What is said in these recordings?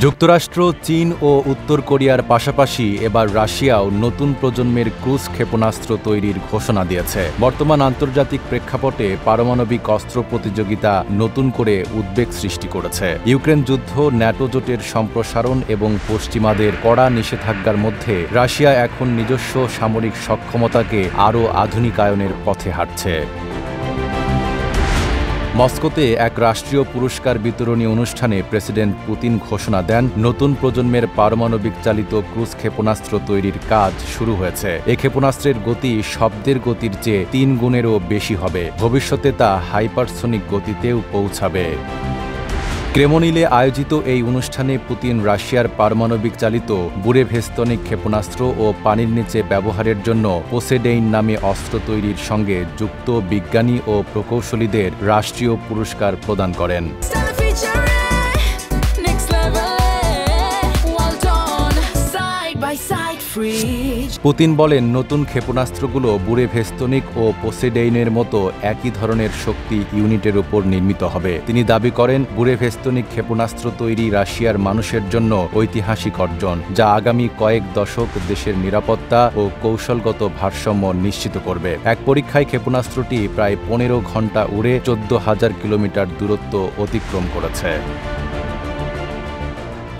যুক্তরাষ্ট্র, চীন ও উত্তর কোরিয়ার পাশাপাশি এবার রাশিয়াও নতুন প্রজন্মের ক্রুজ ক্ষেপণাস্ত্র তৈরির ঘোষণা দিয়েছে। বর্তমান আন্তর্জাতিক প্রেক্ষাপটে পারমাণবিক অস্ত্র প্রতিযোগিতা নতুন করে উদ্বেগ সৃষ্টি করেছে। ইউক্রেন যুদ্ধ, ন্যাটো জোটের সম্প্রসারণ এবং পশ্চিমাদের কড়া নিষেধাজ্ঞার মধ্যে রাশিয়া এখন নিজস্ব সামরিক সক্ষমতাকে আরও আধুনিকায়নের পথে হাঁটছে। মস্কোতে এক রাষ্ট্রীয় পুরস্কার বিতরণী অনুষ্ঠানে প্রেসিডেন্ট পুতিন ঘোষণা দেন, নতুন প্রজন্মের পারমাণবিক চালিত ক্রুজ ক্ষেপণাস্ত্র তৈরির কাজ শুরু হয়েছে। এ ক্ষেপণাস্ত্রের গতি শব্দের গতির চেয়ে ৩ গুণেরও বেশি হবে। ভবিষ্যতে তা হাইপারসোনিক গতিতেও পৌঁছাবে। ক্রেমলিনে আয়োজিত এই অনুষ্ঠানে পুতিন রাশিয়ার পারমাণবিক চালিত বুরেভেস্তনিক ক্ষেপণাস্ত্র ও পানির নিচে ব্যবহারের জন্য পোসেডেইন নামে অস্ত্র তৈরির সঙ্গে যুক্ত বিজ্ঞানী ও প্রকৌশলীদের রাষ্ট্রীয় পুরস্কার প্রদান করেন। পুতিন বলেন, নতুন ক্ষেপণাস্ত্রগুলো বুরেভেস্তনিক ও পোসেডেইনের মতো একই ধরনের শক্তি ইউনিটের উপর নির্মিত হবে। তিনি দাবি করেন, বুরেভেস্তনিক ক্ষেপণাস্ত্র তৈরি রাশিয়ার মানুষের জন্য ঐতিহাসিক অর্জন, যা আগামী কয়েক দশক দেশের নিরাপত্তা ও কৌশলগত ভারসাম্য নিশ্চিত করবে। এক পরীক্ষায় ক্ষেপণাস্ত্রটি প্রায় ১৫ ঘণ্টা উড়ে ১৪,০০০ কিলোমিটার দূরত্ব অতিক্রম করেছে।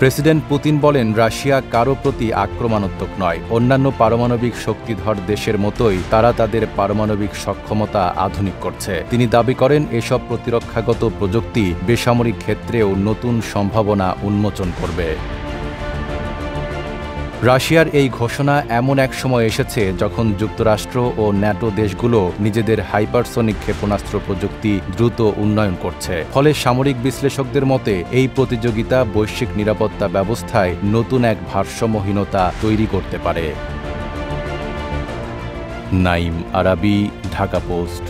প্রেসিডেন্ট পুতিন বলেন, রাশিয়া কারও প্রতি আক্রমণাত্মক নয়। অন্যান্য পারমাণবিক শক্তিধর দেশের মতোই তারা তাদের পারমাণবিক সক্ষমতা আধুনিক করছে। তিনি দাবি করেন, এসব প্রতিরক্ষাগত প্রযুক্তি বেসামরিক ক্ষেত্রেও নতুন সম্ভাবনা উন্মোচন করবে। রাশিয়ার এই ঘোষণা এমন এক সময় এসেছে যখন যুক্তরাষ্ট্র ও ন্যাটো দেশগুলো নিজেদের হাইপারসোনিক ক্ষেপণাস্ত্র প্রযুক্তি দ্রুত উন্নয়ন করছে। ফলে সামরিক বিশ্লেষকদের মতে এই প্রতিযোগিতা বৈশ্বিক নিরাপত্তা ব্যবস্থায় নতুন এক ভারসাম্যহীনতা তৈরি করতে পারে। নাঈম আরাবী, ঢাকা পোস্ট।